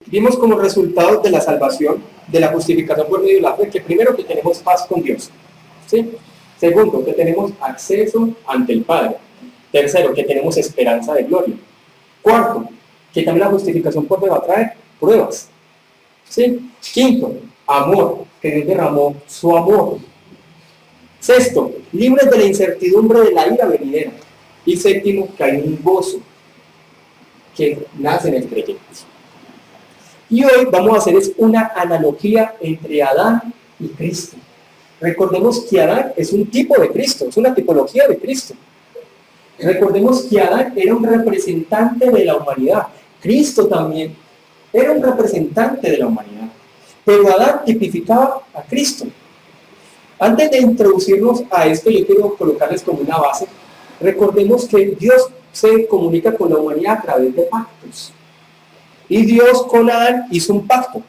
Vimos como resultado de la salvación, de la justificación por medio de la fe, que primero que tenemos paz con Dios, ¿sí? Segundo, que tenemos acceso ante el Padre. Tercero, que tenemos esperanza de gloria. Cuarto, que también la justificación por fe va a traer pruebas, ¿sí? Quinto, amor, que Dios derramó su amor. Sexto, libres de la incertidumbre de la ira venidera. Y séptimo, que hay un gozo que nace en el creyente. Y hoy vamos a hacer una analogía entre Adán y Cristo. Recordemos que Adán es un tipo de Cristo, es una tipología de Cristo. Recordemos que Adán era un representante de la humanidad. Cristo también era un representante de la humanidad. Pero Adán tipificaba a Cristo. Antes de introducirnos a esto, yo quiero colocarles como una base. Recordemos que Dios se comunica con la humanidad a través de pactos. Y Dios con Adán hizo un pacto.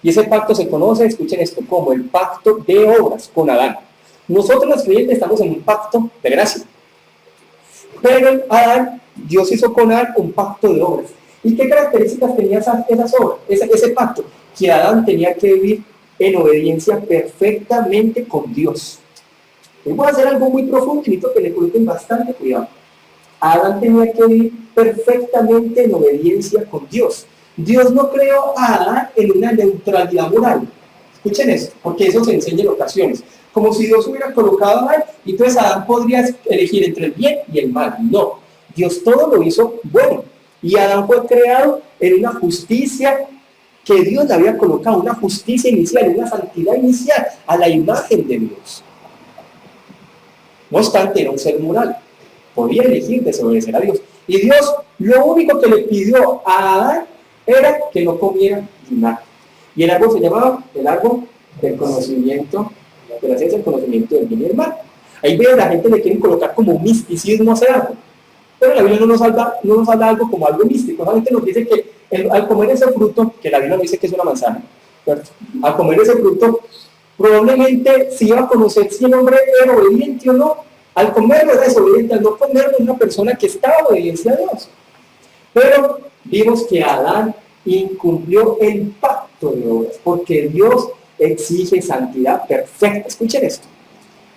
Y ese pacto se conoce, escuchen esto, como el pacto de obras con Adán. Nosotros los creyentes estamos en un pacto de gracia. Pero Adán, Dios hizo con Adán un pacto de obras. ¿Y qué características tenía esas obras, ese pacto? Que Adán tenía que vivir en obediencia perfectamente con Dios. Les voy a hacer algo muy profundo y necesito que le coloquen bastante cuidado. Adán tenía que vivir perfectamente en obediencia con Dios. Dios no creó a Adán en una neutralidad moral. Escuchen esto, porque eso se enseña en ocasiones. Como si Dios hubiera colocado a Adán y entonces Adán podría elegir entre el bien y el mal. No, Dios todo lo hizo bueno. Y Adán fue creado en una justicia que Dios le había colocado, una justicia inicial, una santidad inicial, a la imagen de Dios. No obstante, era un ser moral. Podía elegir desobedecer a Dios. Y Dios lo único que le pidió a Adán era que no comiera nada. Y el árbol se llamaba el árbol del conocimiento, de la ciencia del conocimiento del bien y del mal. Ahí veo la gente le quieren colocar como misticismo a ese árbol. Pero la Biblia no nos habla algo como algo místico. La gente nos dice que al comer ese fruto, que la Biblia nos dice que es una manzana, ¿cierto? Al comer ese fruto, probablemente se iba a conocer si el hombre era obediente o no. Al comerlo era desobediente, al no comerlo una persona que estaba en obediencia a Dios. Pero vimos que Adán incumplió el pacto de obras, porque Dios exige santidad perfecta. Escuchen esto.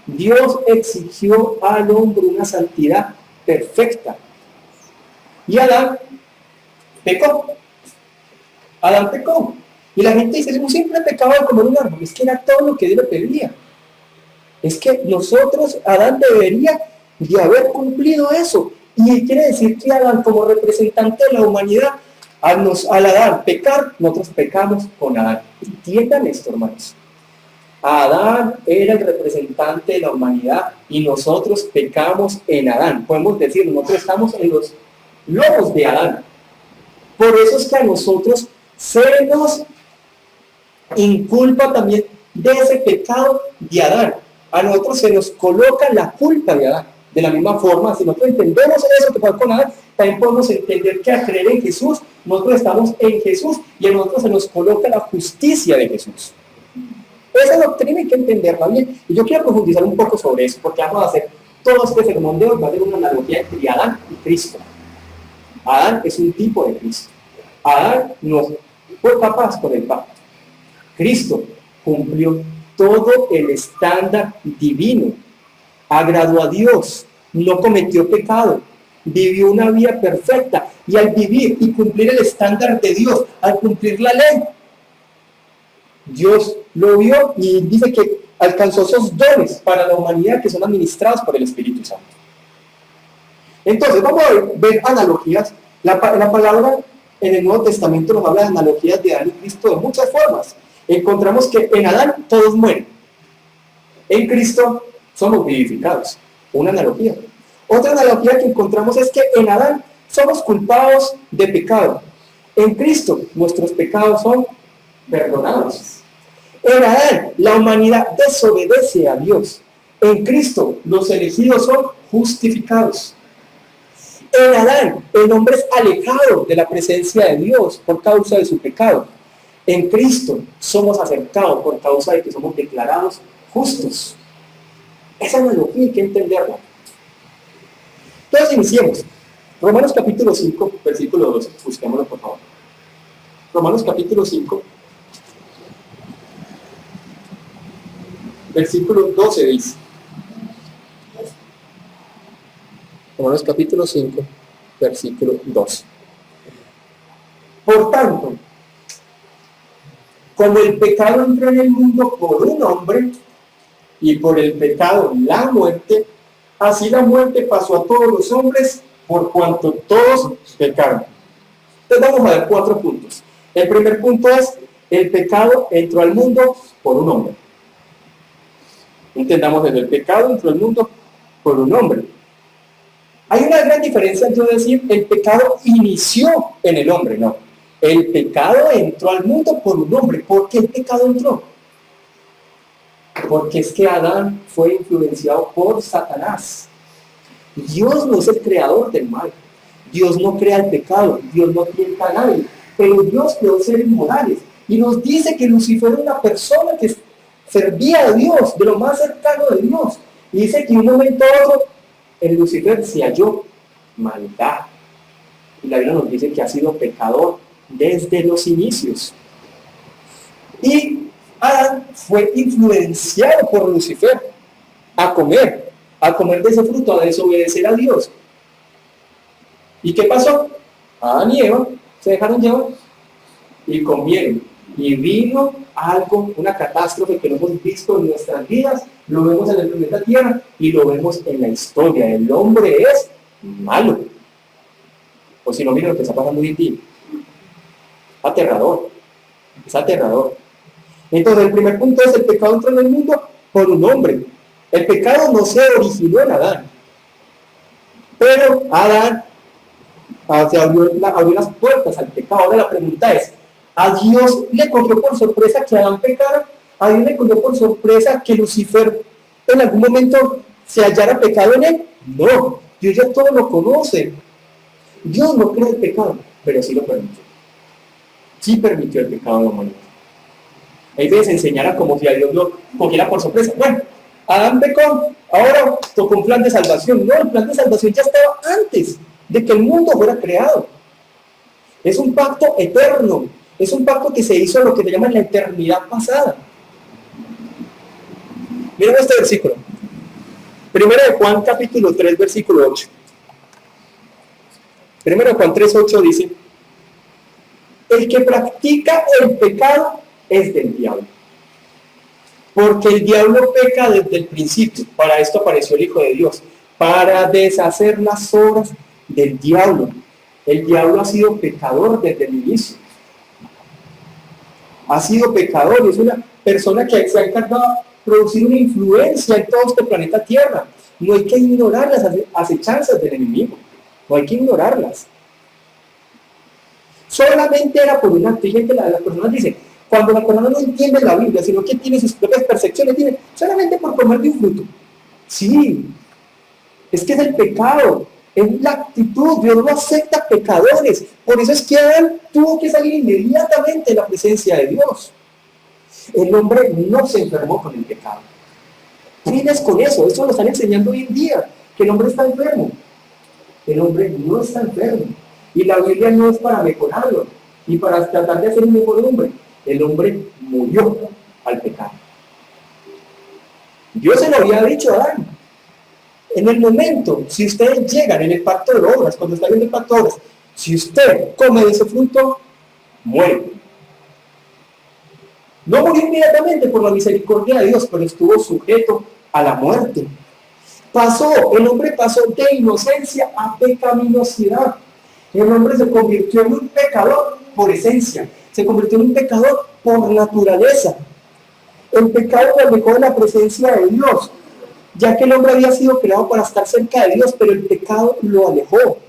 Dios exigió al hombre una santidad perfecta. Y Adán pecó. Adán pecó. Y la gente dice, es un simple pecado de comer un árbol. Es que era todo lo que Dios le pedía. Es que nosotros, Adán debería de haber cumplido eso. Y quiere decir que Adán, como representante de la humanidad, al Adán pecar, nosotros pecamos con Adán. Entiendan esto, hermanos. Adán era el representante de la humanidad y nosotros pecamos en Adán. Podemos decir, nosotros estamos en los lomos de Adán. Por eso es que a nosotros se nos inculpa también de ese pecado de Adán. A nosotros se nos coloca la culpa de Adán. De la misma forma, si nosotros entendemos eso que pasó con Adán, también podemos entender que al creer en Jesús, nosotros estamos en Jesús y a nosotros se nos coloca la justicia de Jesús. Esa doctrina hay que entenderla bien. Y yo quiero profundizar un poco sobre eso, porque vamos a hacer todo este sermón de hoy, va a ser una analogía entre Adán y Cristo. Adán es un tipo de Cristo. Adán no fue capaz con el pacto. Cristo cumplió todo el estándar divino. Agradó a Dios, no cometió pecado, vivió una vida perfecta. Y al vivir y cumplir el estándar de Dios, al cumplir la ley, Dios lo vio y dice que alcanzó esos dones para la humanidad que son administrados por el Espíritu Santo. Entonces, vamos a ver analogías. La palabra en el Nuevo Testamento nos habla de analogías de Adán y Cristo de muchas formas. Encontramos que en Adán todos mueren. En Cristo somos vivificados. Una analogía. Otra analogía que encontramos es que en Adán somos culpados de pecado. En Cristo nuestros pecados son perdonados. En Adán la humanidad desobedece a Dios. En Cristo los elegidos son justificados. En Adán el hombre es alejado de la presencia de Dios por causa de su pecado. En Cristo somos aceptados por causa de que somos declarados justos. Esa analogía hay que entenderla. Entonces iniciemos. Romanos capítulo 5, versículo 12. Busquémoslo por favor. Romanos capítulo 5, versículo 12 dice. Romanos capítulo 5, versículo 12. Por tanto, como el pecado entró en el mundo por un hombre, y por el pecado la muerte, así la muerte pasó a todos los hombres, por cuanto todos pecaron. Entonces vamos a ver 4 puntos. El primer punto es, el pecado entró al mundo por un hombre. Entendamos desde el pecado entró al mundo por un hombre. Hay una gran diferencia en yo decir, el pecado inició en el hombre, no. El pecado entró al mundo por un hombre. ¿Por qué el pecado entró? Porque es que Adán fue influenciado por Satanás. Dios no es el creador del mal. Dios no crea el pecado. Dios no tienta a nadie. Pero Dios creó seres morales. Y nos dice que Lucifer era una persona que servía a Dios, de lo más cercano de Dios. Y dice que en un momento a otro, en Lucifer se halló maldad. Y la Biblia nos dice que ha sido pecador desde los inicios. Y Adán fue influenciado por Lucifer a comer de ese fruto, a desobedecer a Dios. ¿Y qué pasó? Adán y Eva se dejaron llevar y comieron. Y vino algo, una catástrofe que no hemos visto en nuestras vidas, lo vemos en el planeta Tierra y lo vemos en la historia. El hombre es malo. O si no, mira lo que está pasando hoy en día. Aterrador. Es aterrador. Entonces, el primer punto es, el pecado entró en el mundo por un hombre. El pecado no se originó en Adán. Pero Adán se abrió las puertas al pecado. Ahora la pregunta es, ¿a Dios le cogió por sorpresa que Adán pecara? ¿A Dios le cogió por sorpresa que Lucifer en algún momento se hallara pecado en él? No, Dios ya todo lo conoce. Dios no crea el pecado, pero sí lo permitió. Sí permitió el pecado en la humanidad. Hay veces enseñara como si a Dios lo cogiera por sorpresa. Bueno, Adán pecó, ahora tocó un plan de salvación. No, el plan de salvación ya estaba antes de que el mundo fuera creado. Es un pacto eterno. Es un pacto que se hizo en lo que se llama la eternidad pasada. Miren este versículo. Primero de Juan capítulo 3, versículo 8. Primero de Juan 3, 8 dice, el que practica el pecado es del diablo. Porque el diablo peca desde el principio. Para esto apareció el Hijo de Dios. Para deshacer las obras del diablo. El diablo ha sido pecador desde el inicio. Ha sido pecador. Es una persona que se ha encargado de producir una influencia en todo este planeta Tierra. No hay que ignorar las acechanzas del enemigo. No hay que ignorarlas. Solamente era por una actividad. Las personas dicen, cuando la persona no entiende la Biblia, sino que tiene sus propias percepciones, tiene solamente por comer de un fruto. Sí, es que es el pecado, es la actitud. Dios no acepta pecadores. Por eso es que Adán tuvo que salir inmediatamente de la presencia de Dios. El hombre no se enfermó con el pecado. Tienes con eso, eso lo están enseñando hoy en día, que el hombre está enfermo. El hombre no está enfermo. Y la Biblia no es para mejorarlo, ni para tratar de hacer un mejor hombre. El hombre murió al pecado. Dios se lo había dicho a Adán. En el momento, si ustedes llegan en el pacto de obras, cuando está viendo el pacto de obras, si usted come de ese fruto, muere. No murió inmediatamente por la misericordia de Dios, pero estuvo sujeto a la muerte. El hombre pasó de inocencia a pecaminosidad. El hombre se convirtió en un pecador por esencia. Se convirtió en un pecador por naturaleza. El pecado lo alejó de la presencia de Dios, ya que el hombre había sido creado para estar cerca de Dios, pero el pecado lo alejó.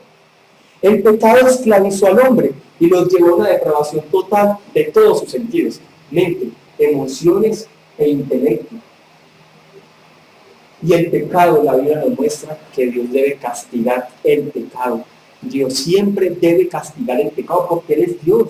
El pecado esclavizó al hombre y los llevó a una depravación total de todos sus sentidos, mente, emociones e intelecto. Y el pecado, la Biblia nos muestra que Dios debe castigar el pecado. Dios siempre debe castigar el pecado porque Él es Dios.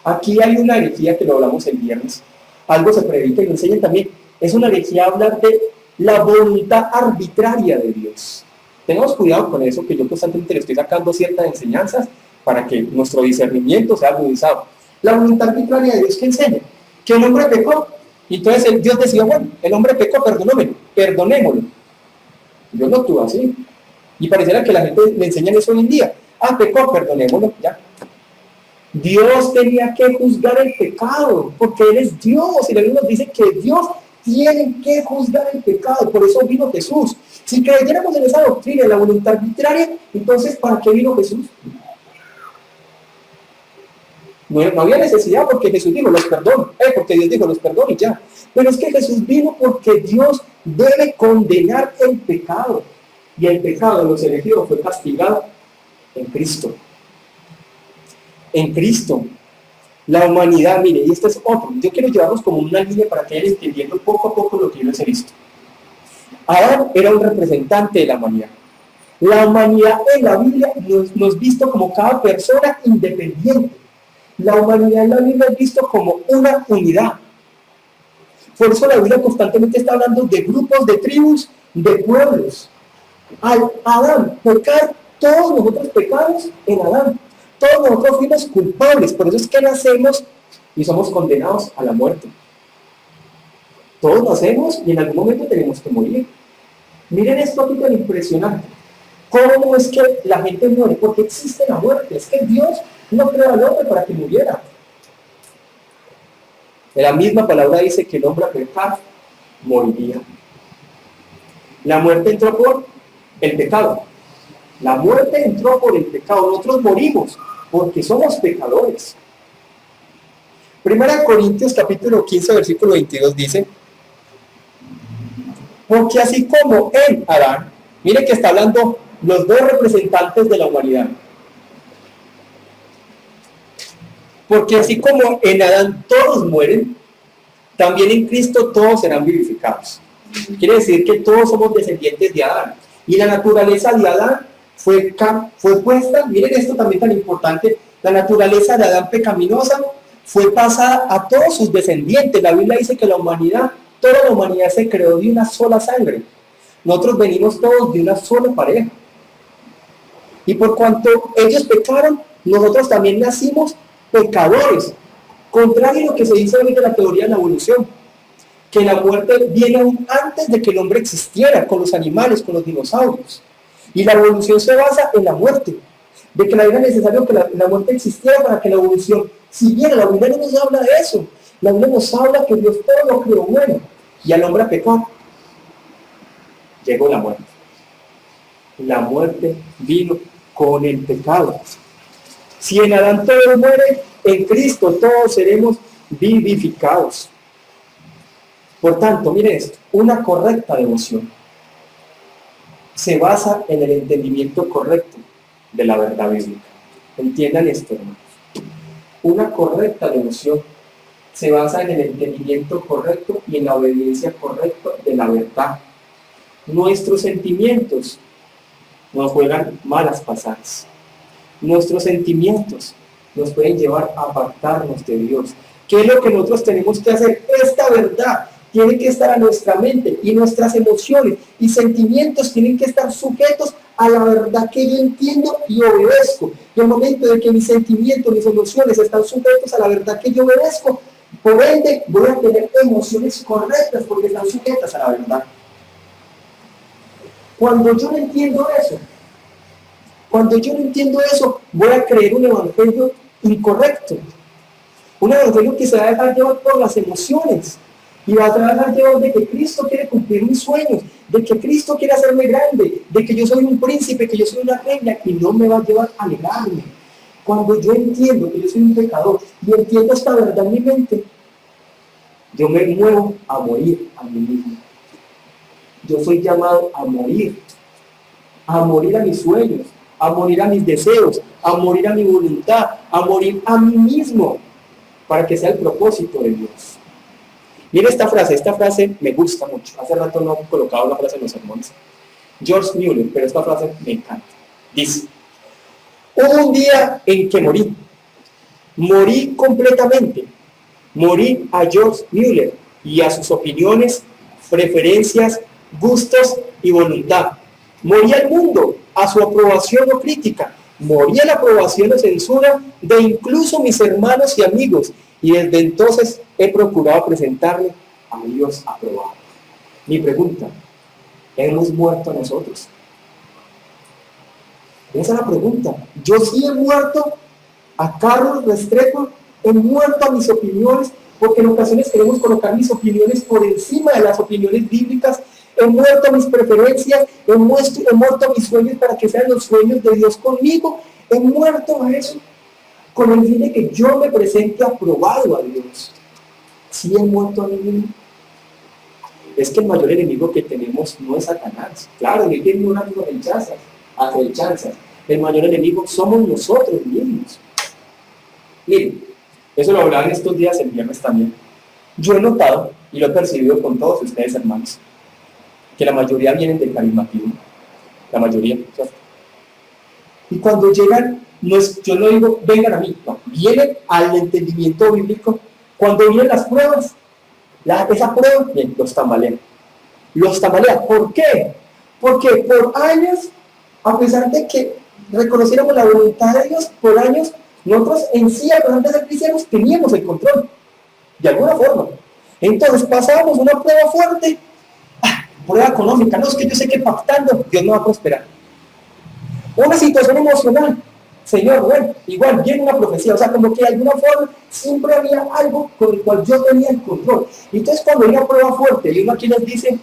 Aquí hay una herejía que lo hablamos el viernes. Algo se predica y lo enseñan también. Es una herejía hablar de la voluntad arbitraria de Dios. Tengamos cuidado con eso, que yo constantemente le estoy sacando ciertas enseñanzas para que nuestro discernimiento sea agudizado. La voluntad arbitraria de Dios que enseña que el hombre pecó. Y entonces Dios decía, bueno, el hombre pecó, perdonémoslo. Dios no actúa así. Y pareciera que la gente le enseñan eso hoy en día. Ah, pecó, perdonémoslo, ya. Dios tenía que juzgar el pecado, porque Él es Dios. Y la Biblia nos dice que Dios tiene que juzgar el pecado. Por eso vino Jesús. Si creyéramos en esa doctrina de la voluntad arbitraria, entonces ¿para qué vino Jesús? No había necesidad, porque Jesús dijo, los perdono, porque Dios dijo, los perdono y ya. Pero es que Jesús vino porque Dios debe condenar el pecado. Y el pecado de los elegidos fue castigado en Cristo. En Cristo. La humanidad, mire, y este es otro. Yo quiero llevarlos como una línea para que vayan entendiendo poco a poco lo que yo les he visto. Adán era un representante de la humanidad. La humanidad en la Biblia nos visto como cada persona independiente. La humanidad en la Biblia es visto como una unidad. Por eso la Biblia constantemente está hablando de grupos, de tribus, de pueblos. Al Adán pecar, todos nosotros pecamos en Adán. Todos nosotros fuimos culpables. Por eso es que nacemos y somos condenados a la muerte. Todos nacemos y en algún momento tenemos que morir. Miren esto aquí tan impresionante. ¿Cómo es que la gente muere? Porque existe la muerte. Es que Dios no creó al hombre para que muriera. La misma palabra dice que el hombre a pecar moriría. La muerte entró por el pecado. La muerte entró por el pecado. Nosotros morimos porque somos pecadores. Primera Corintios capítulo 15 versículo 22 dice: porque así como en Adán, mire que está hablando los dos representantes de la humanidad. Porque así como en Adán todos mueren, también en Cristo todos serán vivificados. Quiere decir que todos somos descendientes de Adán. Y la naturaleza de Adán fue puesta, miren esto también tan importante, la naturaleza de Adán pecaminosa fue pasada a todos sus descendientes. La Biblia dice que la humanidad, toda la humanidad se creó de una sola sangre. Nosotros venimos todos de una sola pareja. Y por cuanto ellos pecaron, nosotros también nacimos pecadores. Contrario a lo que se dice hoy de la teoría de la evolución, que la muerte viene aún antes de que el hombre existiera, con los animales, con los dinosaurios. Y la evolución se basa en la muerte, de que era necesario que la muerte existiera para que la evolución siguiera. La Biblia no nos habla de eso. La Biblia nos habla que Dios todo lo creó bueno, y al hombre pecó. Llegó la muerte. La muerte vino con el pecado. Si en Adán todos mueren, en Cristo todos seremos vivificados. Por tanto, mire esto, una correcta devoción se basa en el entendimiento correcto de la verdad bíblica. Entiendan esto, hermanos. Una correcta devoción se basa en el entendimiento correcto y en la obediencia correcta de la verdad. Nuestros sentimientos nos juegan malas pasadas. Nuestros sentimientos nos pueden llevar a apartarnos de Dios. ¿Qué es lo que nosotros tenemos que hacer? Esta verdad tiene que estar a nuestra mente, y nuestras emociones y sentimientos tienen que estar sujetos a la verdad que yo entiendo y obedezco. Y al momento de que mis sentimientos, mis emociones están sujetos a la verdad que yo obedezco, por ende voy a tener emociones correctas porque están sujetas a la verdad. Cuando yo no entiendo eso, voy a creer un evangelio incorrecto. Un evangelio que se va a dejar llevar por las emociones. Y va a dejar llevar de que Cristo quiere cumplir mis sueños, de que Cristo quiere hacerme grande, de que yo soy un príncipe, que yo soy una reina, y no me va a llevar a negarme. Cuando yo entiendo que yo soy un pecador y entiendo esta verdad en mi mente, yo me muevo a morir a mí mismo. Yo soy llamado a morir a mis sueños, a morir a mis deseos, a morir a mi voluntad, a morir a mí mismo, para que sea el propósito de Dios. Mira esta frase me gusta mucho. Hace rato no he colocado la frase en los sermones. George Mueller, pero esta frase me encanta. Dice: hubo un día en que morí completamente. Morí a George Mueller y a sus opiniones, preferencias, gustos y voluntad. Morí al mundo, a su aprobación o crítica, Morí a la aprobación o censura de incluso mis hermanos y amigos, y desde entonces he procurado presentarme a Dios aprobado. Mi pregunta, ¿hemos muerto a nosotros? Esa es la pregunta. Yo sí he muerto a Carlos Restrepo, he muerto a mis opiniones, porque en ocasiones queremos colocar mis opiniones por encima de las opiniones bíblicas. He muerto a mis preferencias, he muerto a mis sueños para que sean los sueños de Dios conmigo. He muerto a eso con el fin de que yo me presente aprobado a Dios. Sí he muerto a mí mismo. Es que el mayor enemigo que tenemos no es Satanás. Claro, él tiene unas acechanzas. El mayor enemigo somos nosotros mismos. Miren, eso lo hablaba en estos días, el viernes también. Yo he notado, y lo he percibido con todos ustedes, hermanos, que la mayoría vienen del carismatismo. La mayoría. ¿Cierto? Y cuando llegan, yo no digo, vengan a mí, no, vienen al entendimiento bíblico. Cuando vienen las pruebas, esa prueba, bien, los tambalean. Los tambalean. ¿Por qué? Porque por años, a pesar de que reconociéramos la voluntad de Dios, por años, nosotros en sí, a pesar de ser cristianos, teníamos el control, de alguna forma. Entonces pasábamos una prueba fuerte, prueba económica, no es que yo sé que pactando Dios no va a prosperar. Una situación emocional, Señor, bueno, igual viene una profecía, o sea, como que de alguna forma siempre había algo con el cual yo tenía el control. Y entonces cuando hay una prueba fuerte, y uno aquí nos dice,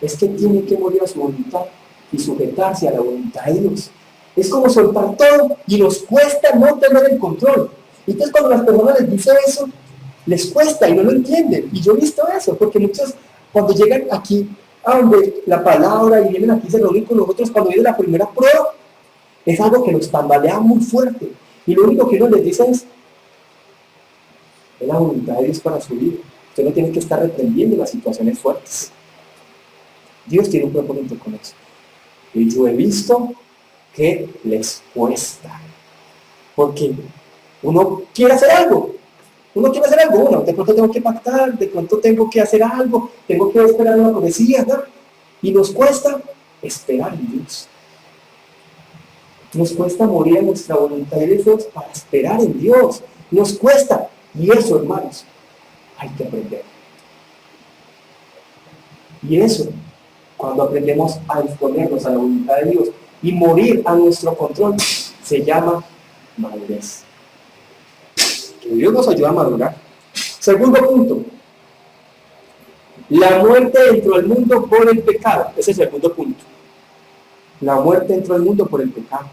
es que tiene que morir a su voluntad y sujetarse a la voluntad de Dios. Es como soltar todo y nos cuesta no tener el control. Y entonces cuando las personas les dicen eso, les cuesta y no lo entienden. Y yo he visto eso, porque muchos cuando llegan aquí a donde la palabra y vienen aquí se reúnen con nosotros, cuando viene la primera prueba, es algo que nos tambalea muy fuerte. Y lo único que uno les dice es la voluntad de Dios para su vida. Usted no tiene que estar reprendiendo las situaciones fuertes. Dios tiene un propósito con eso. Y yo he visto que les cuesta. Porque uno quiere hacer algo. De pronto tengo que pactar, de pronto tengo que hacer algo, tengo que esperar una profecía, ¿no? Y nos cuesta esperar en Dios. Nos cuesta morir a nuestra voluntad de Dios para esperar en Dios. Nos cuesta. Y eso, hermanos, hay que aprender. Y eso, cuando aprendemos a exponernos a la voluntad de Dios y morir a nuestro control, se llama madurez. Que Dios nos ayuda a madurar. Segundo punto, la muerte dentro del mundo por el pecado. Ese es el segundo punto. La muerte dentro del mundo por el pecado.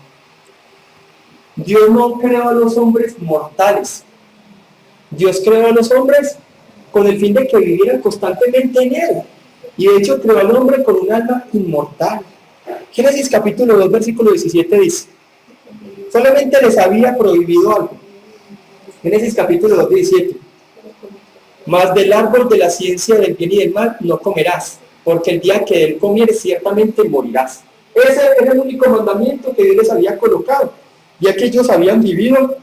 Dios no creó a los hombres mortales. Dios creó a los hombres con el fin de que vivieran constantemente en Él. Y de hecho creó al hombre con un alma inmortal. Génesis capítulo 2, versículo 17 dice, solamente les había prohibido algo. Génesis capítulo 2, 17. Mas del árbol de la ciencia del bien y del mal no comerás, porque el día que de él comieres ciertamente morirás. Ese era el único mandamiento que Dios les había colocado, ya que ellos habían vivido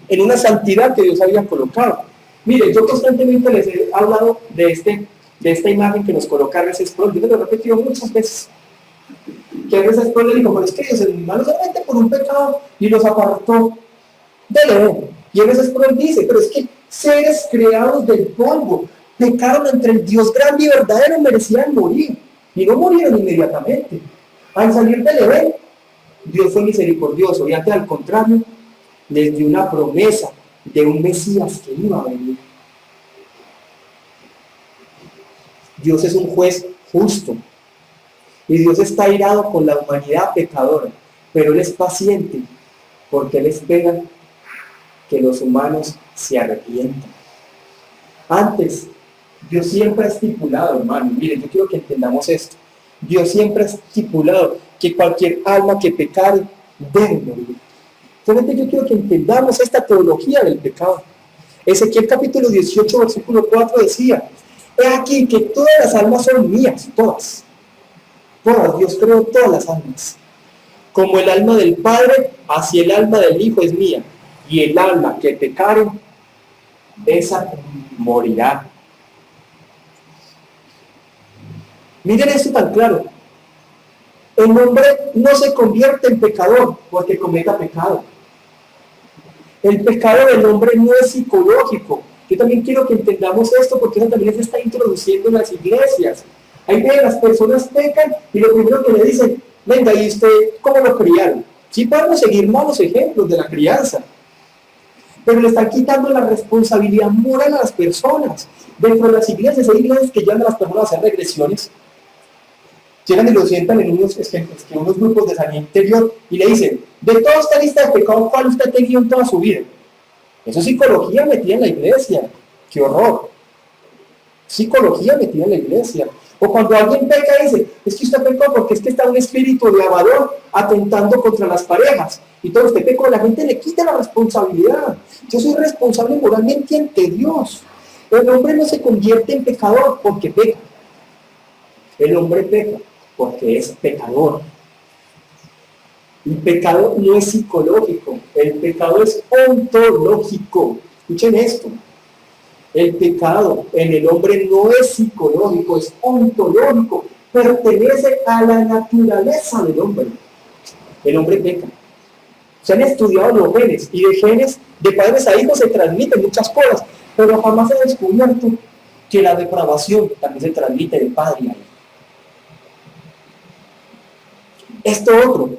en una santidad que Dios había colocado. Mire, yo constantemente les he hablado de esta imagen que nos coloca R.C. Sproul. Yo lo he repetido muchas veces. Que R.C. Sproul le dijo, pero es que Dios, hermano, solamente por un pecado y los apartó del Edén. Y R.C. Sproul dice, pero es que seres creados del polvo pecaron entre el Dios grande y verdadero, merecían morir. Y no murieron inmediatamente. Al salir del Edén, Dios fue misericordioso y antes al contrario, les dio una promesa de un Mesías que iba a venir. Dios es un juez justo y Dios está airado con la humanidad pecadora, pero Él es paciente porque Él espera que los humanos se arrepientan. Antes, Dios siempre ha estipulado, hermano, miren, yo quiero que entendamos esto. Dios siempre ha estipulado que cualquier alma que pecare debe morir. Solamente yo quiero que entendamos esta teología del pecado. Ezequiel capítulo 18, versículo 4 decía, he aquí que todas las almas son mías, todas. Todas, Dios creó todas las almas. Como el alma del Padre, así el alma del Hijo es mía. Y el alma que pecare, esa morirá. Miren esto tan claro. El hombre no se convierte en pecador porque cometa pecado. El pecado del hombre no es psicológico. Yo también quiero que entendamos esto porque eso también se está introduciendo en las iglesias. Ahí ven, las personas pecan y lo primero que le dicen, venga, ¿y usted cómo lo criaron? Sí podemos seguir malos ejemplos de la crianza, pero le están quitando la responsabilidad moral a las personas. Dentro de las iglesias hay iglesias que llevan a las personas a hacer regresiones. Llegan y lo sientan en unos grupos de sanidad interior y le dicen, de toda esta lista de pecados, ¿cuál usted ha tenido en toda su vida? Eso es psicología metida en la iglesia. ¡Qué horror! Psicología metida en la iglesia. O cuando alguien peca dice, es que usted pecó porque es que está un espíritu de Abaddon atentando contra las parejas. Y todo usted pecó, la gente le quita la responsabilidad. Yo soy responsable moralmente ante Dios. El hombre no se convierte en pecador porque peca. El hombre peca porque es pecador. El pecado no es psicológico, el pecado es ontológico. Escuchen esto. El pecado en el hombre no es psicológico, es ontológico. Pertenece a la naturaleza del hombre. El hombre peca. Se han estudiado los genes y de genes de padres a hijos se transmiten muchas cosas, pero jamás se ha descubierto que la depravación también se transmite de padre a hijo. Esto otro,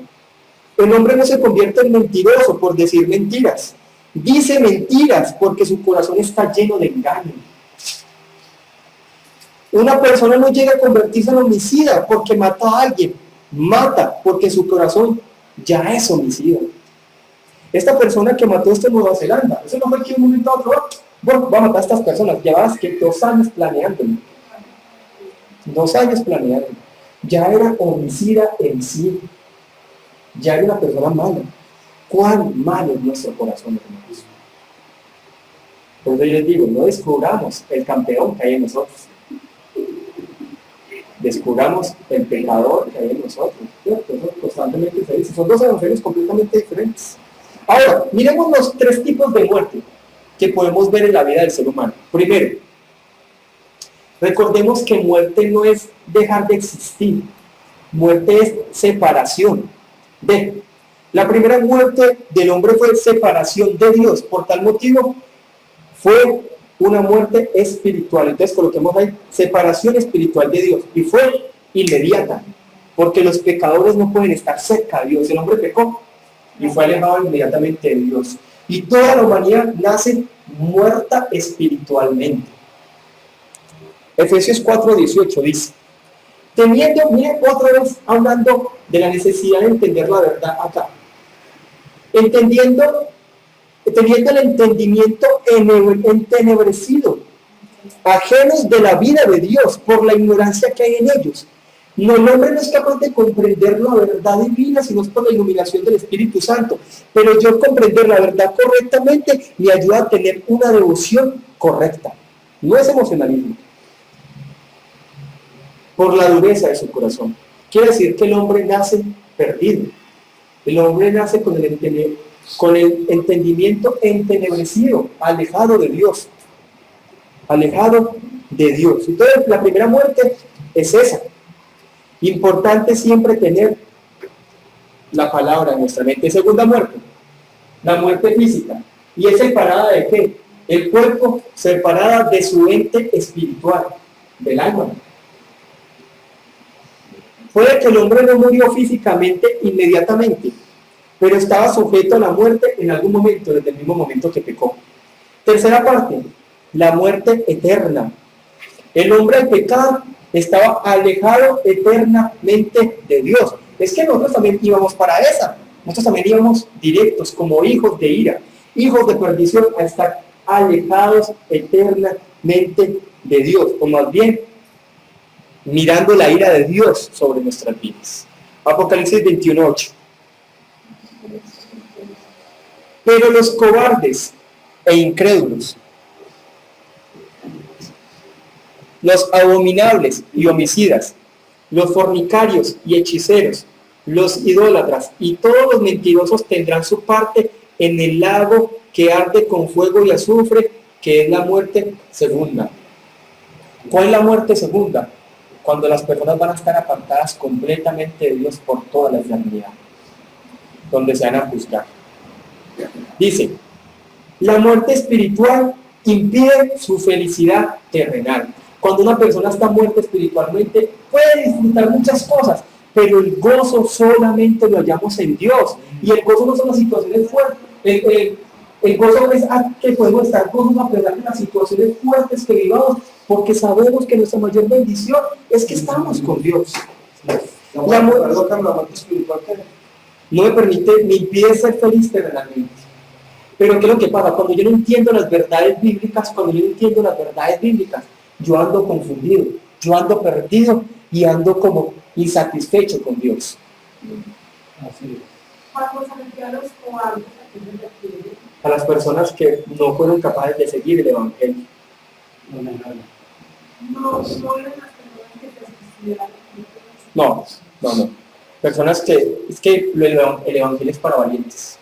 el hombre no se convierte en mentiroso por decir mentiras. Dice mentiras porque su corazón está lleno de engaño. Una persona no llega a convertirse en homicida porque mata a alguien. Mata porque su corazón ya es homicida. Esta persona que mató esto en Nueva Zelanda, eso no fue que un momento a otro, bueno, va a matar a estas personas. Llevas que 2 años planeándolo. 2 años planeándolo. Ya era homicida en sí. Ya era una persona mala. ¿Cuán malo es nuestro corazón, hermanos? Por eso yo les digo, no descubramos el campeón que hay en nosotros. Descubramos el pecador que hay en nosotros. ¿Cierto? Eso constantemente se dice. Son 2 evangelios completamente diferentes. Ahora, miremos los 3 tipos de muerte que podemos ver en la vida del ser humano. Primero, recordemos que muerte no es dejar de existir. Muerte es separación. La primera muerte del hombre fue separación de Dios. Por tal motivo, fue una muerte espiritual. Entonces, coloquemos ahí, separación espiritual de Dios. Y fue inmediata, porque los pecadores no pueden estar cerca de Dios. El hombre pecó y fue alejado inmediatamente de Dios. Y toda la humanidad nace muerta espiritualmente. Efesios 4:18 dice, miren otra vez hablando de la necesidad de entender la verdad acá. Teniendo el entendimiento entenebrecido, ajenos de la vida de Dios por la ignorancia que hay en ellos. No, el hombre no es capaz de comprender la verdad divina, sino es por la iluminación del Espíritu Santo. Pero yo comprender la verdad correctamente me ayuda a tener una devoción correcta. No es emocionalismo. Por la dureza de su corazón. Quiere decir que el hombre nace perdido. El hombre nace con el entendimiento entenebrecido, alejado de Dios. Alejado de Dios. Entonces, la primera muerte es esa. Importante siempre tener la palabra en nuestra mente. Segunda muerte, la muerte física. ¿Y es separada de qué? El cuerpo separada de su ente espiritual, del alma. Puede que el hombre no murió físicamente inmediatamente, pero estaba sujeto a la muerte en algún momento, desde el mismo momento que pecó. Tercera parte, la muerte eterna. El hombre al pecar estaba alejado eternamente de Dios. Es que nosotros también íbamos para esa. Nosotros también íbamos directos, como hijos de ira, hijos de perdición, a estar alejados eternamente de Dios, o más bien, mirando la ira de Dios sobre nuestras vidas. Apocalipsis 21:8. Pero los cobardes e incrédulos, los abominables y homicidas, los fornicarios y hechiceros, los idólatras y todos los mentirosos tendrán su parte en el lago que arde con fuego y azufre, que es la muerte segunda. ¿Cuál es la muerte segunda? cuando las personas van a estar apartadas completamente de Dios por toda la eternidad, donde se van a juzgar. Dice, la muerte espiritual impide su felicidad terrenal. Cuando una persona está muerta espiritualmente, puede disfrutar muchas cosas, pero el gozo solamente lo hallamos en Dios. Y el gozo no son las situaciones fuertes. El gozo es que podemos estar gozosos a pesar de las situaciones fuertes que vivamos, porque sabemos que nuestra mayor bendición es que estamos con Dios. La muerte espiritual no me permite, me impide ser feliz terrenalmente. Pero ¿qué es lo que pasa? Cuando yo no entiendo las verdades bíblicas, yo ando confundido, yo ando perdido y ando como insatisfecho con Dios. Así es. A las personas que no fueron capaces de seguir el Evangelio. No. Personas que, es que el Evangelio es para valientes.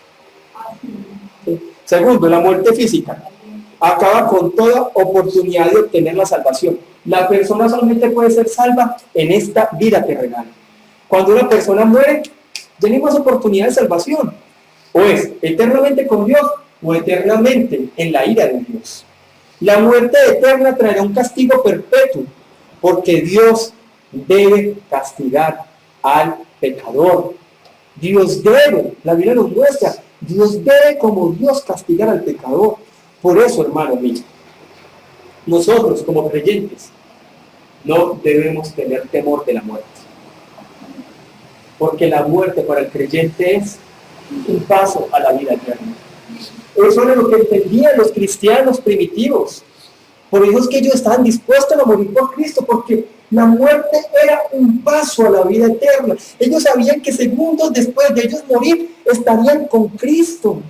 ¿Sí? Segundo, la muerte física. Acaba con toda oportunidad de obtener la salvación. La persona solamente puede ser salva en esta vida terrenal. Cuando una persona muere, ya no hay más oportunidad de salvación. O es eternamente con Dios o eternamente en la ira de Dios. La muerte eterna traerá un castigo perpetuo, porque Dios debe castigar al pecador. Dios debe, la Biblia nos muestra, Dios debe como Dios castigar al pecador. Por eso, hermano mío, nosotros como creyentes no debemos tener temor de la muerte. Porque la muerte para el creyente es un paso a la vida eterna. Eso era lo que entendían los cristianos primitivos. Por eso es que ellos estaban dispuestos a morir por Cristo, porque la muerte era un paso a la vida eterna. Ellos sabían que segundos después de ellos morir, estarían con Cristo.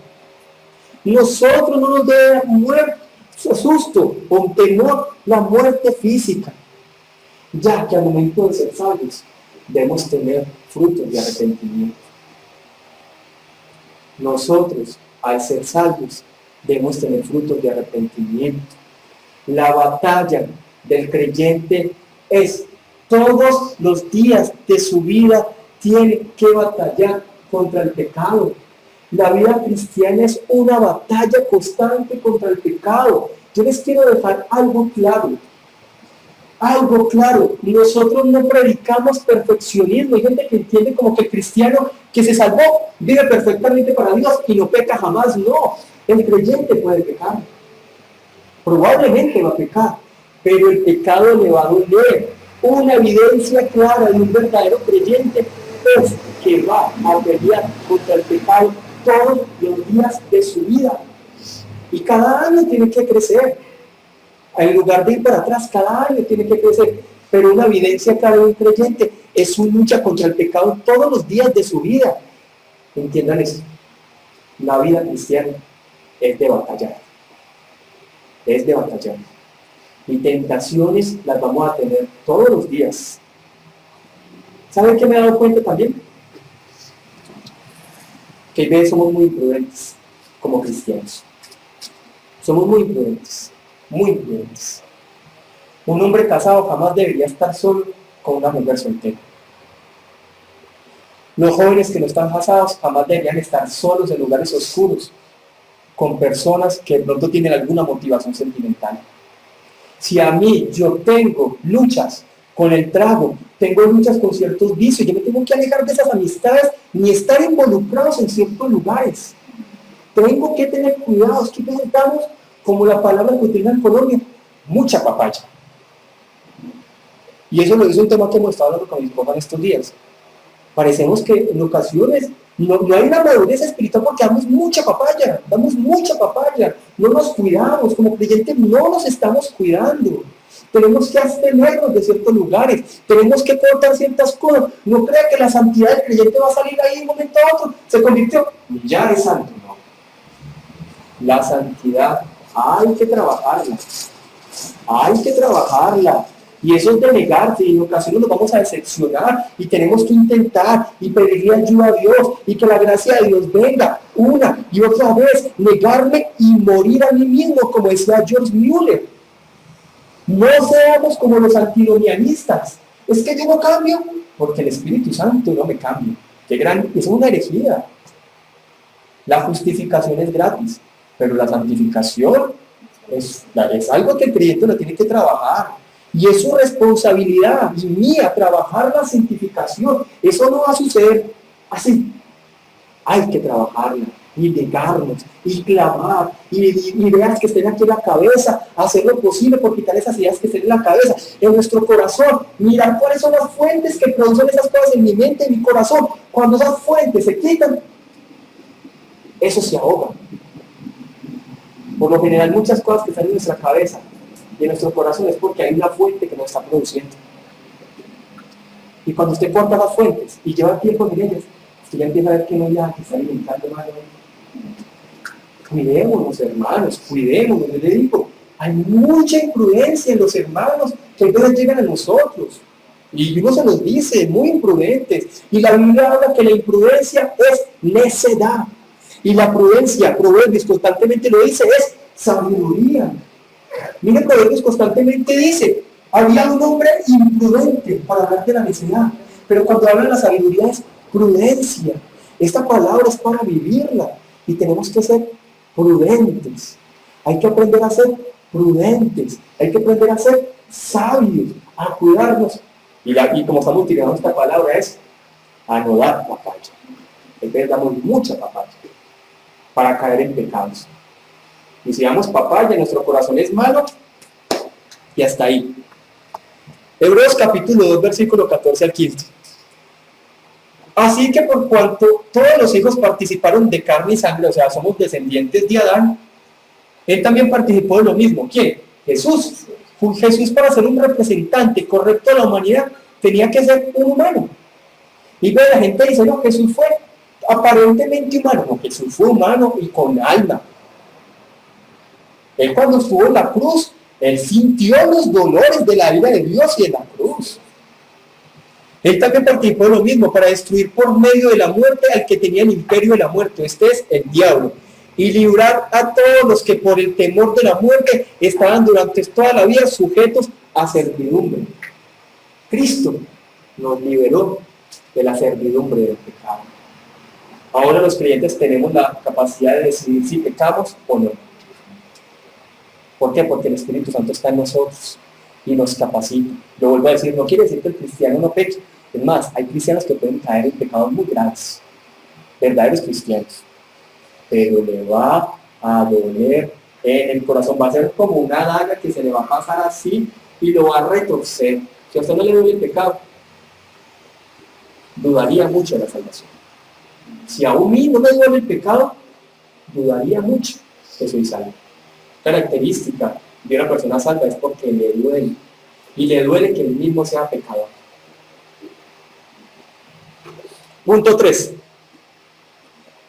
Nosotros no nos debe dar susto o temor la muerte física, ya que al momento de ser salvos debemos tener frutos de arrepentimiento. Nosotros, al ser salvos, debemos tener frutos de arrepentimiento. La batalla del creyente es todos los días de su vida tiene que batallar contra el pecado. La vida cristiana es una batalla constante contra el pecado. Yo les quiero dejar algo claro. Nosotros no predicamos perfeccionismo. Hay gente que entiende como que el cristiano que se salvó vive perfectamente para Dios y no peca jamás. No, el creyente puede pecar. Probablemente va a pecar, pero el pecado le va a doler. Una evidencia clara de un verdadero creyente es que va a pelear contra el pecado todos los días de su vida. Y cada año tiene que crecer. En lugar de ir para atrás, cada año tiene que crecer. Pero una evidencia clara de un creyente es su lucha contra el pecado todos los días de su vida. Entiendan eso. La vida cristiana es de batallar. Es de batallar. Y tentaciones las vamos a tener todos los días. ¿Saben qué me he dado cuenta también? Que a veces somos muy imprudentes como cristianos. Somos muy imprudentes. Muy imprudentes. Un hombre casado jamás debería estar solo con una mujer soltera. Los jóvenes que no están casados jamás deberían estar solos en lugares oscuros con personas que de pronto tienen alguna motivación sentimental. Si a mí yo tengo luchas con el trago, tengo luchas con ciertos vicios, yo me tengo que alejar de esas amistades ni estar involucrados en ciertos lugares. Tengo que tener cuidado. Es que presentamos, como la palabra que utiliza en Colombia, mucha papaya. Y eso es un tema que hemos estado hablando con mi papá en estos días. Parecemos que en ocasiones no hay una madurez espiritual porque damos mucha papaya, no nos cuidamos, como creyentes no nos estamos cuidando. Tenemos que abstenernos de ciertos lugares, tenemos que cortar ciertas cosas. No crea que la santidad del creyente va a salir ahí de un momento a otro, se convirtió, ya es santo, no. La santidad hay que trabajarla. Y eso es de negarse, y en ocasiones nos vamos a decepcionar, y tenemos que intentar, y pedirle ayuda a Dios, y que la gracia de Dios venga, una y otra vez, negarme y morir a mí mismo, como decía George Mueller. No seamos como los antinomianistas. es que yo no cambio porque el Espíritu Santo no me cambia. Qué gran, es una herejía. La justificación es gratis, pero la santificación es algo que el creyente lo tiene que trabajar. Y es su responsabilidad y mía trabajar la santificación. Eso no va a suceder así. Hay que trabajarla y negarnos y clamar y veas que estén aquí en la cabeza, hacer lo posible por quitar esas ideas que estén en la cabeza, en nuestro corazón, mirar cuáles son las fuentes que producen esas cosas en mi mente, en mi corazón. Cuando esas fuentes se quitan, eso se ahoga. Por lo general, muchas cosas que están en nuestra cabeza y en nuestro corazón es porque hay una fuente que nos está produciendo. Y cuando usted corta las fuentes y lleva tiempo en ellas, usted ya empieza a ver que no hay nada que está alimentando más. Cuidémonos, hermanos, cuidémonos. Yo le digo, hay mucha imprudencia en los hermanos que entonces llegan a nosotros. Y uno se los dice, muy imprudentes. Y la Biblia habla que la imprudencia es necedad. Y la prudencia, Proverbios constantemente lo dice, es sabiduría. Miren, Proverbios constantemente dice, había un hombre imprudente para hablar de la necedad. Pero cuando habla de la sabiduría es prudencia. Esta palabra es para vivirla. Y tenemos que ser prudentes. Hay que aprender a ser prudentes. Hay que aprender a ser sabios, a cuidarnos. Y como estamos utilizando esta palabra es a no dar papaya. Entonces damos mucha papaya para caer en pecados. Y si damos papaya, nuestro corazón es malo y hasta ahí. Hebreos capítulo 2, versículo 14 al 15. Así que por cuanto todos los hijos participaron de carne y sangre, o sea, somos descendientes de Adán, él también participó de lo mismo. ¿Quién? Jesús. Jesús, para ser un representante correcto de la humanidad, tenía que ser un humano. Y la gente dice, no, Jesús fue aparentemente humano. No, Jesús fue humano y con alma. Él cuando estuvo en la cruz, él sintió los dolores de la ira de Dios y en la cruz. Él también participó de lo mismo para destruir por medio de la muerte al que tenía el imperio de la muerte. Este es el diablo. Y librar a todos los que por el temor de la muerte estaban durante toda la vida sujetos a servidumbre. Cristo nos liberó de la servidumbre del pecado. Ahora los creyentes tenemos la capacidad de decidir si pecamos o no. ¿Por qué? Porque el Espíritu Santo está en nosotros y nos capacita. Lo vuelvo a decir, no quiere decir que el cristiano no peque. Es más, hay cristianos que pueden caer en pecados muy graves, verdaderos cristianos, pero le va a doler en el corazón. Va a ser como una daga que se le va a pasar así y lo va a retorcer. Si a usted no le duele el pecado, dudaría mucho de la salvación. Si a mí no me duele el pecado, dudaría mucho que soy salvo. Característica de una persona salva es porque le duele, y le duele que él mismo sea pecador. Punto 3.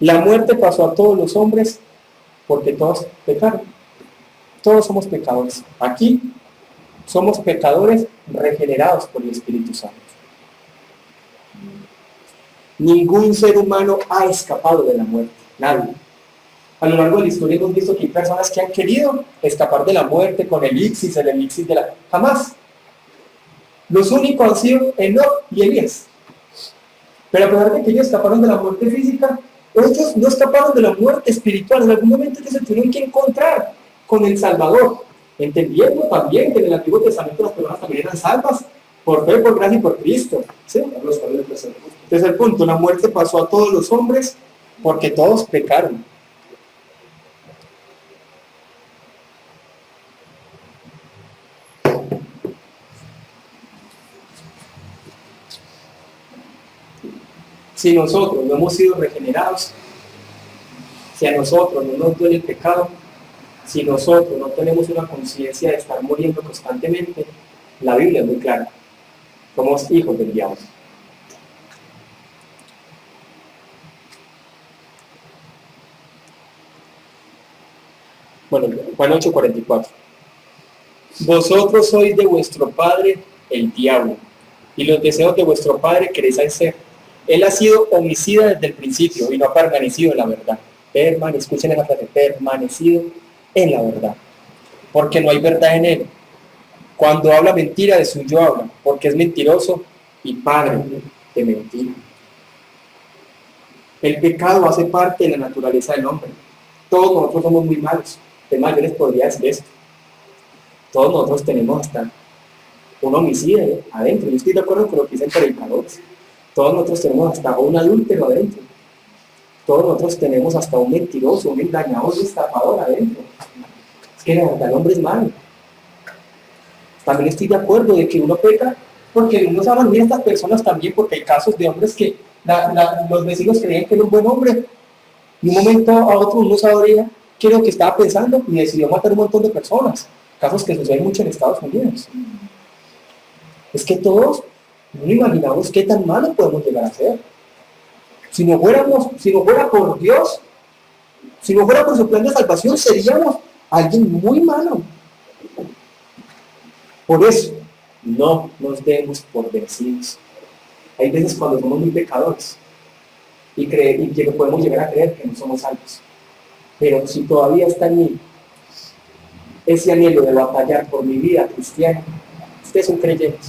La muerte pasó a todos los hombres porque todos pecaron. Todos somos pecadores. Aquí somos pecadores regenerados por el Espíritu Santo. Ningún ser humano ha escapado de la muerte. Nadie. A lo largo de la historia hemos visto que hay personas que han querido escapar de la muerte con el elixir de la... Jamás. Los únicos han sido Enoc y Elías. Pero a pesar de que ellos escaparon de la muerte física, ellos no escaparon de la muerte espiritual. En algún momento ellos se tuvieron que encontrar con el Salvador, entendiendo también que en el Antiguo Testamento las personas también eran salvas por fe, por gracia y por Cristo. ¿Sí? Tercer punto, la muerte pasó a todos los hombres porque todos pecaron. Si nosotros no hemos sido regenerados, si a nosotros no nos duele el pecado, si nosotros no tenemos una conciencia de estar muriendo constantemente, la Biblia es muy clara. Somos hijos del diablo. Bueno, Juan 8:44. Vosotros sois de vuestro padre el diablo, y los deseos de vuestro padre queréis hacer. Él ha sido homicida desde el principio y no ha permanecido en la verdad. Escuchen esa frase, permanecido en la verdad. Porque no hay verdad en él. Cuando habla mentira, de suyo habla, porque es mentiroso y padre de mentira. El pecado hace parte de la naturaleza del hombre. Todos nosotros somos muy malos. Es más, yo les podría decir esto. Todos nosotros tenemos hasta un homicidio adentro. Yo estoy de acuerdo con lo que dicen predicadores. Todos nosotros tenemos hasta un adúltero adentro. Todos nosotros tenemos hasta un mentiroso, un engañador, un estafador adentro. Es que la verdad el hombre es malo. También estoy de acuerdo de que uno peca porque uno sabe a estas personas también, porque hay casos de hombres que los vecinos creían que era un buen hombre y un momento a otro uno sabría qué es lo que estaba pensando y decidió matar un montón de personas. Casos que suceden mucho en Estados Unidos. Es que todos no imaginamos qué tan malo podemos llegar a ser. Si no fuera por Dios, si no fuera por su plan de salvación, seríamos alguien muy malo. Por eso, no nos demos por vencidos. Hay veces cuando somos muy pecadores y que podemos llegar a creer que no somos salvos. Pero si todavía está en mí ese anhelo de batallar por mi vida cristiana, usted es un creyente,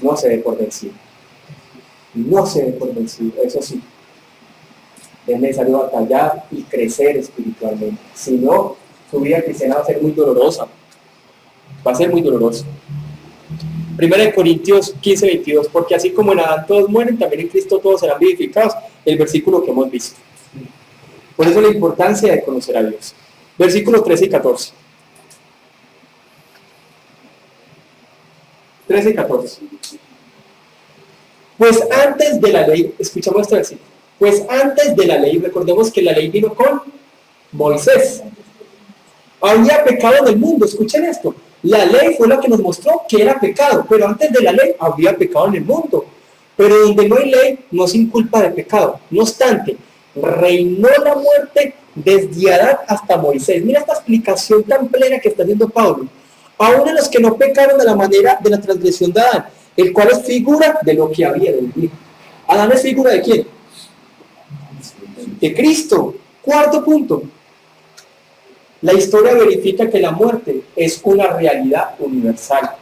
no se dé por vencido. No se dé por vencido, eso sí. Es necesario batallar y crecer espiritualmente. Si no, su vida cristiana va a ser muy dolorosa. Va a ser muy doloroso. 1 Corintios 15, 22, porque así como en Adán todos mueren, también en Cristo todos serán vivificados. El versículo que hemos visto. Por eso la importancia de conocer a Dios. Versículos 13 y 14. 13 y 14. Pues antes de la ley, escuchamos este versículo. Pues antes de la ley, recordemos que la ley vino con Moisés. Había pecado en el mundo, escuchen esto. La ley fue la que nos mostró que era pecado, pero antes de la ley había pecado en el mundo. Pero donde no hay ley, no se inculpa de pecado. No obstante, reinó la muerte desde Adán hasta Moisés. Mira esta explicación tan plena que está haciendo Pablo. Aún en los que no pecaron de la manera de la transgresión de Adán, el cual es figura de lo que había de vivir. ¿Adán es figura de quién? De Cristo. Cuarto punto. La historia verifica que la muerte es una realidad universal.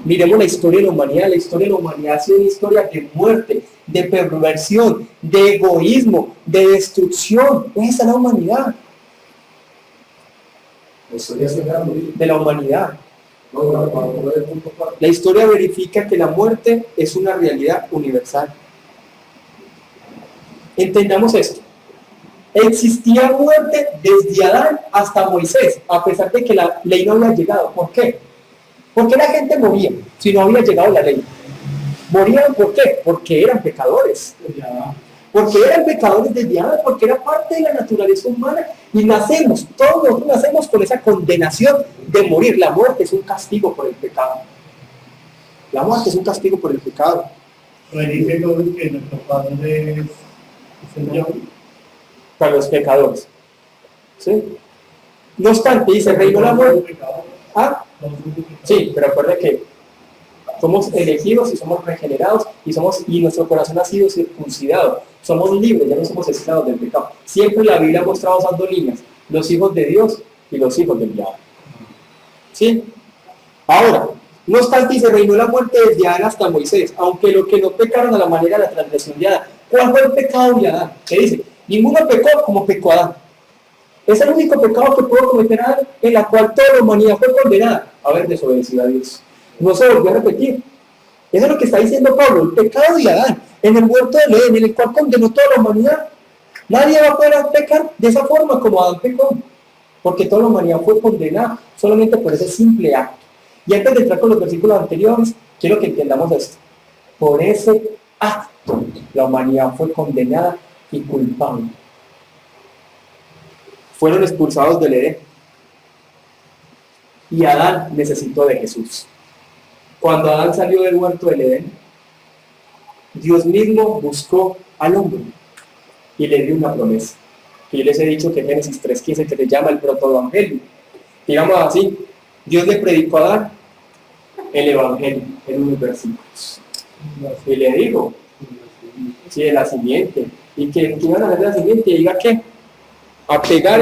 Miremos la historia de la humanidad. La historia de la humanidad ha sido una historia de muerte, de perversión, de egoísmo, de destrucción. Esa es la humanidad. De la humanidad. La historia verifica que la muerte es una realidad universal. Entendamos esto. Existía muerte desde Adán hasta Moisés, a pesar de que la ley no había llegado. ¿Por qué? Porque la gente moría si no había llegado la ley. ¿Morían por qué? Porque eran pecadores. Porque eran pecadores desde Adán, porque era parte de la naturaleza humana. Y nacemos, todos nosotros nacemos con esa condenación de morir. La muerte es un castigo por el pecado. La muerte es un castigo por el pecado. Dice que nuestro Padre es Señor. Para los pecadores. ¿Sí? No obstante, dice, reinó la muerte. ¿Ah? Sí, pero recuerda que somos elegidos y somos regenerados y nuestro corazón ha sido circuncidado. Somos libres, ya no somos esclavos del pecado. Siempre la Biblia ha mostrado esas dos líneas, los hijos de Dios y los hijos del diablo. ¿Sí? Ahora, no obstante, dice, reinó la muerte desde Adán hasta Moisés, aunque lo que no pecaron a la manera de la transgresión de Adán. ¿Cuál fue el pecado de Adán? ¿Qué dice? Ninguno pecó como pecó Adán. Es el único pecado que pudo cometer Adán, en la cual toda la humanidad fue condenada a haber desobedecido a Dios. No se volvió a repetir. Eso es lo que está diciendo Pablo, el pecado de Adán, en el huerto del Edén, en el cual condenó toda la humanidad. Nadie va a poder pecar de esa forma como Adán pecó, porque toda la humanidad fue condenada solamente por ese simple acto. Y antes de entrar con los versículos anteriores, quiero que entendamos esto. Por ese acto, la humanidad fue condenada y culpable. Fueron expulsados del Edén. Y Adán necesitó de Jesús. Cuando Adán salió del huerto del Edén, Dios mismo buscó al hombre y le dio una promesa. Que yo les he dicho que Génesis 3:15, que se llama el protoevangelio. Digamos así, Dios le predicó a Adán el evangelio en unos versículos. Y le dijo, sí, de la simiente, y que iban a hacer la simiente, y diga que a pegar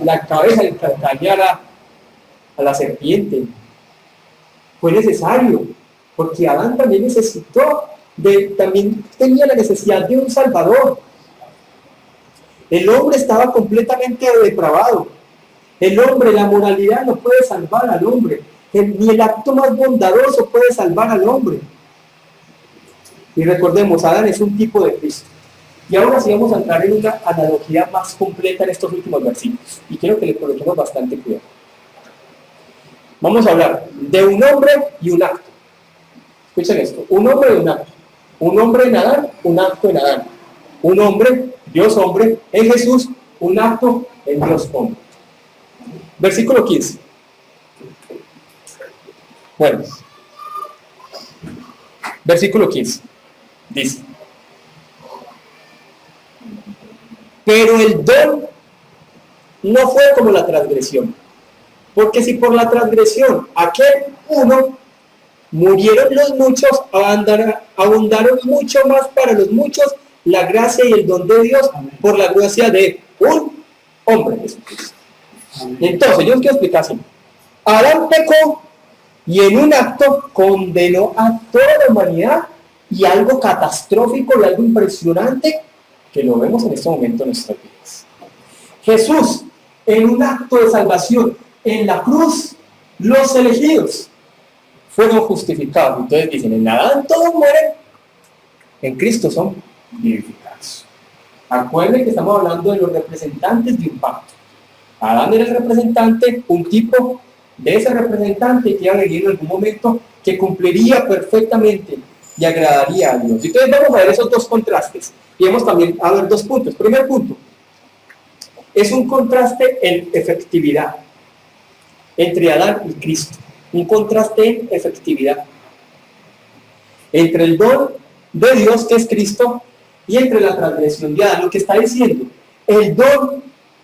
la cabeza, el calcañar a la serpiente, Fue necesario, porque Adán también también tenía la necesidad de un Salvador. El hombre estaba completamente depravado. El hombre, la moralidad no puede salvar al hombre. Ni el acto más bondadoso puede salvar al hombre. Y recordemos, Adán es un tipo de Cristo. Y ahora sí vamos a entrar en una analogía más completa en estos últimos versículos. Y quiero que le coloquemos bastante cuidado. Vamos a hablar de un hombre y un acto. Escuchen esto, un hombre y un acto. Un hombre en Adán, un acto en Adán. Un hombre, Dios hombre, en Jesús, un acto en Dios hombre. Versículo 15. Bueno, versículo 15. Dice: pero el don no fue como la transgresión. Porque si por la transgresión aquel uno murieron los muchos, abundaron mucho más para los muchos la gracia y el don de Dios por la gracia de un hombre, Jesucristo. Entonces, yo os quiero explicar así. Adán pecó y en un acto condenó a toda la humanidad, y algo catastrófico y algo impresionante que lo vemos en este momento en nuestras vidas. Jesús, en un acto de salvación, en la cruz, los elegidos fueron justificados. Entonces dicen, en Adán todos mueren, en Cristo son vivificados. Acuérdense que estamos hablando de los representantes de un pacto. Adán era el representante, un tipo de ese representante que iba a venir en algún momento, que cumpliría perfectamente y agradaría a Dios. Entonces vamos a ver esos dos contrastes, y vamos también a ver dos puntos. Primer punto, es un contraste en efectividad entre Adán y Cristo, un contraste en efectividad entre el don de Dios, que es Cristo, y entre la transgresión de Adán. Lo que está diciendo, el don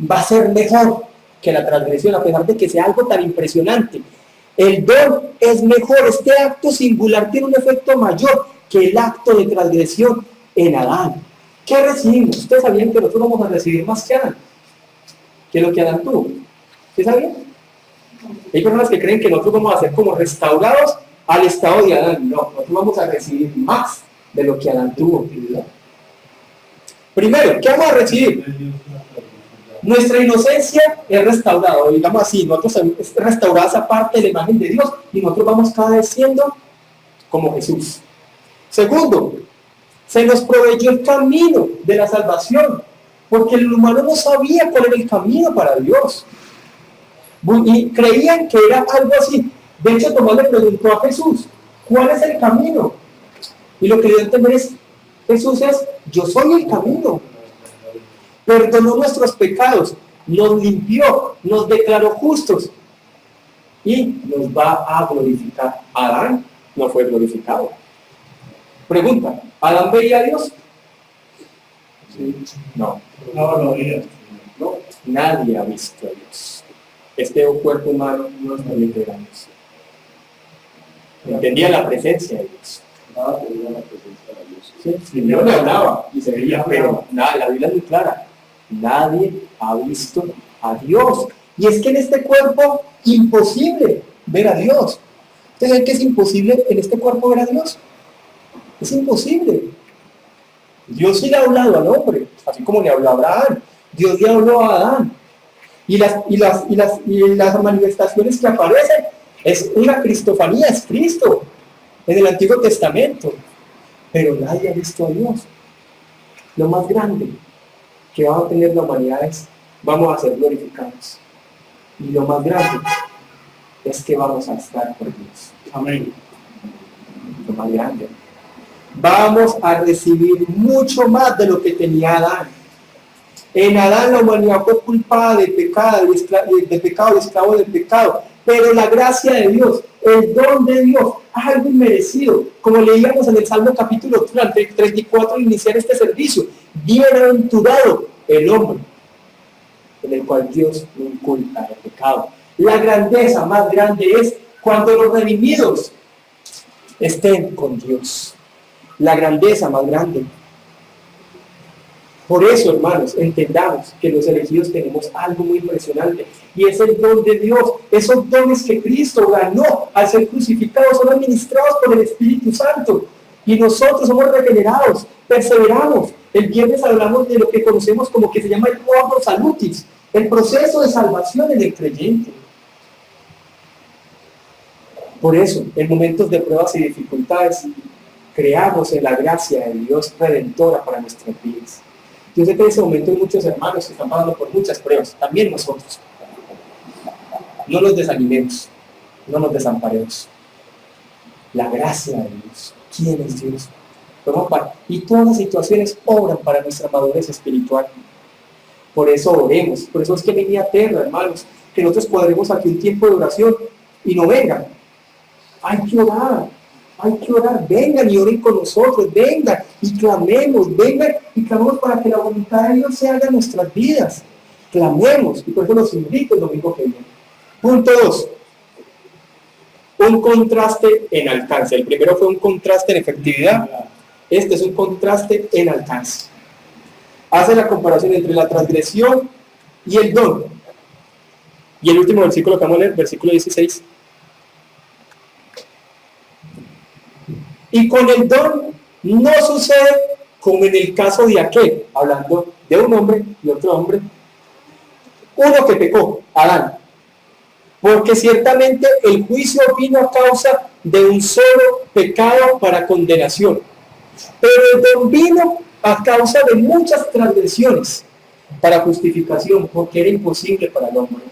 va a ser mejor que la transgresión, a pesar de que sea algo tan impresionante. El don es mejor, este acto singular tiene un efecto mayor que el acto de transgresión en Adán. ¿Qué recibimos? Ustedes sabían que nosotros vamos a recibir más que Adán, que lo que Adán tuvo. ¿Ustedes sabían? Hay personas que creen que nosotros vamos a ser como restaurados al estado de Adán. No, nosotros vamos a recibir más de lo que Adán tuvo. Primero, ¿qué vamos a recibir? Nuestra inocencia es restaurada, digamos así, nosotros es restaurada esa parte de la imagen de Dios, y nosotros vamos cada vez siendo como Jesús. Segundo, se nos proveyó el camino de la salvación, porque el humano no sabía cuál era el camino para Dios. Y creían que era algo así. De hecho, Tomás le preguntó a Jesús, ¿cuál es el camino? Y lo que le dio a entender es, Jesús es, yo soy el camino. Perdonó nuestros pecados, nos limpió, nos declaró justos y nos va a glorificar. Adán no fue glorificado. Pregunta, ¿Adán veía a Dios? No. No, nadie ha visto a Dios. Este cuerpo humano no está bien de Dios. Entendía la presencia de Dios. Tenía la presencia de Dios. Sí, no le hablaba y se veía, pero nada, la Biblia es muy clara. Nadie ha visto a Dios. Y es que en este cuerpo, imposible ver a Dios. ¿Ustedes saben que es imposible en este cuerpo ver a Dios? Es imposible. Dios sí le ha hablado al hombre, así como le habló a Abraham. Dios le habló a Adán. Y las manifestaciones que aparecen es una cristofanía, es Cristo en el Antiguo Testamento. Pero nadie ha visto a Dios. Lo más grande que va a tener la humanidad es, vamos a ser glorificados. Y lo más grande es que vamos a estar con Dios. Amén. Lo más grande. Vamos a recibir mucho más de lo que tenía Adán. En Adán la humanidad fue culpada de pecado, esclavo del pecado. Pero la gracia de Dios, el don de Dios, algo inmerecido. Como leíamos en el Salmo capítulo 34 al iniciar este servicio. Bienaventurado el hombre en el cual Dios no inculpa el pecado. La grandeza más grande es cuando los redimidos estén con Dios. La grandeza más grande Por eso, hermanos, entendamos que los elegidos tenemos algo muy impresionante y es el don de Dios. Esos dones que Cristo ganó al ser crucificado son administrados por el Espíritu Santo y nosotros somos regenerados, perseveramos. El viernes hablamos de lo que conocemos como que se llama el ordo salutis, el proceso de salvación en el creyente. Por eso, en momentos de pruebas y dificultades, creamos en la gracia de Dios redentora para nuestras vidas. Yo sé que en ese momento hay muchos hermanos que están pasando por muchas pruebas, también nosotros. No nos desanimemos, no nos desamparemos. La gracia de Dios. ¿Quién es Dios? Y todas las situaciones obran para nuestra madurez espiritual. Por eso oremos, por eso es que venía eterna, hermanos, que nosotros cuadremos aquí un tiempo de oración y no vengan. Hay que orar, vengan y oren con nosotros, vengan y clamemos para que la voluntad de Dios se haga en nuestras vidas. Clamemos, y por eso los invito el domingo que viene. Punto 2. Un contraste en alcance. El primero fue un contraste en efectividad. Este es un contraste en alcance. Hace la comparación entre la transgresión y el don. Y el último versículo que vamos a leer, versículo 16. Y con el don no sucede como en el caso de aquel, hablando de un hombre y otro hombre, uno que pecó, Adán. Porque ciertamente el juicio vino a causa de un solo pecado para condenación. Pero el don vino a causa de muchas transgresiones para justificación, porque era imposible para el hombre.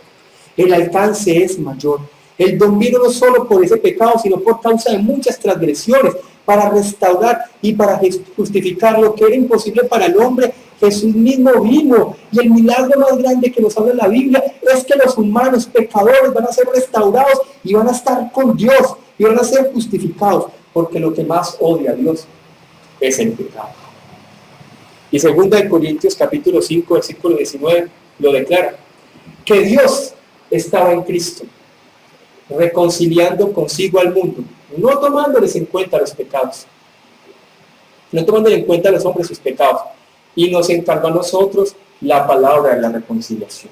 El alcance es mayor. El don vino no solo por ese pecado, sino por causa de muchas transgresiones, para restaurar y para justificar lo que era imposible para el hombre. Jesús mismo vino, y el milagro más grande que nos habla la Biblia es que los humanos pecadores van a ser restaurados y van a estar con Dios y van a ser justificados, porque lo que más odia a Dios es el pecado. Y 2 Corintios capítulo 5 versículo 19 lo declara, que Dios estaba en Cristo reconciliando consigo al mundo, no tomándoles en cuenta los pecados, no tomándoles en cuenta a los hombres sus pecados, y nos encargó a nosotros la palabra de la reconciliación.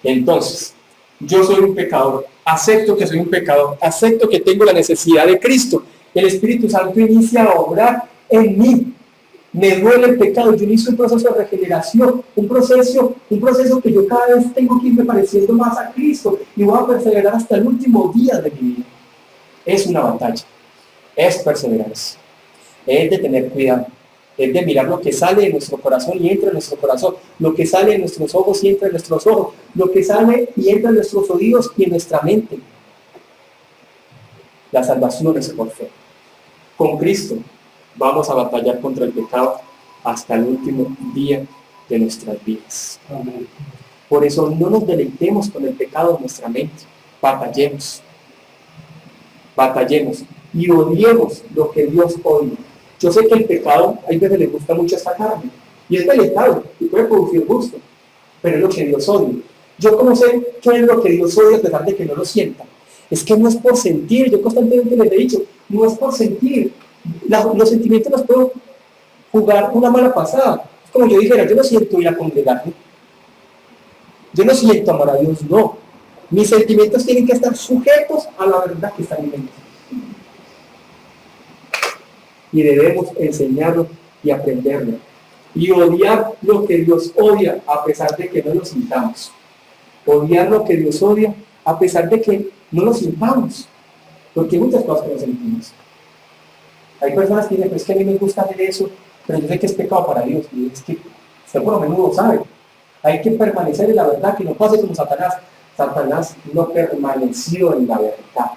Entonces, yo soy un pecador, acepto que soy un pecador, acepto que tengo la necesidad de Cristo, el Espíritu Santo inicia a obrar en mí, me duele el pecado, yo inicio un proceso de regeneración, un proceso que yo cada vez tengo que irme pareciendo más a Cristo y voy a perseverar hasta el último día de mi vida. Es una batalla, es perseverancia, es de tener cuidado, es de mirar lo que sale de nuestro corazón y entra en nuestro corazón, lo que sale de nuestros ojos y entra en nuestros ojos, lo que sale y entra en nuestros oídos y en nuestra mente. La salvación es por fe. Con Cristo vamos a batallar contra el pecado hasta el último día de nuestras vidas. Amén. Por eso no nos deleitemos con el pecado en nuestra mente. Batallemos y odiemos lo que Dios odia. Yo sé que el pecado a veces le gusta mucho esta carne y es delicado y puede producir gusto, pero es lo que Dios odia. Yo como sé qué es lo que Dios odia a pesar de que no lo sienta. Es que no es por sentir, yo constantemente les he dicho, no es por sentir. Los sentimientos nos pueden jugar una mala pasada. Es como yo dijera, yo no siento ir a congregarme, yo no siento amar a Dios, no. Mis sentimientos tienen que estar sujetos a la verdad que está en mi mente. Y debemos enseñarlo y aprenderlo. Y odiar lo que Dios odia a pesar de que no lo sintamos. Odiar lo que Dios odia a pesar de que no lo sintamos. Porque hay muchas cosas que no sentimos. Hay personas que dicen, pues es que a mí me gusta hacer eso, pero yo sé que es pecado para Dios. Y es que usted por lo menos lo sabe. Hay que permanecer en la verdad, que no pase como Satanás. Satanás no permaneció en la verdad.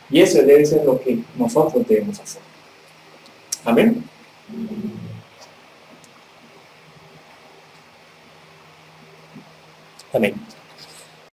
Y eso debe ser lo que nosotros debemos hacer. Amén. Amén.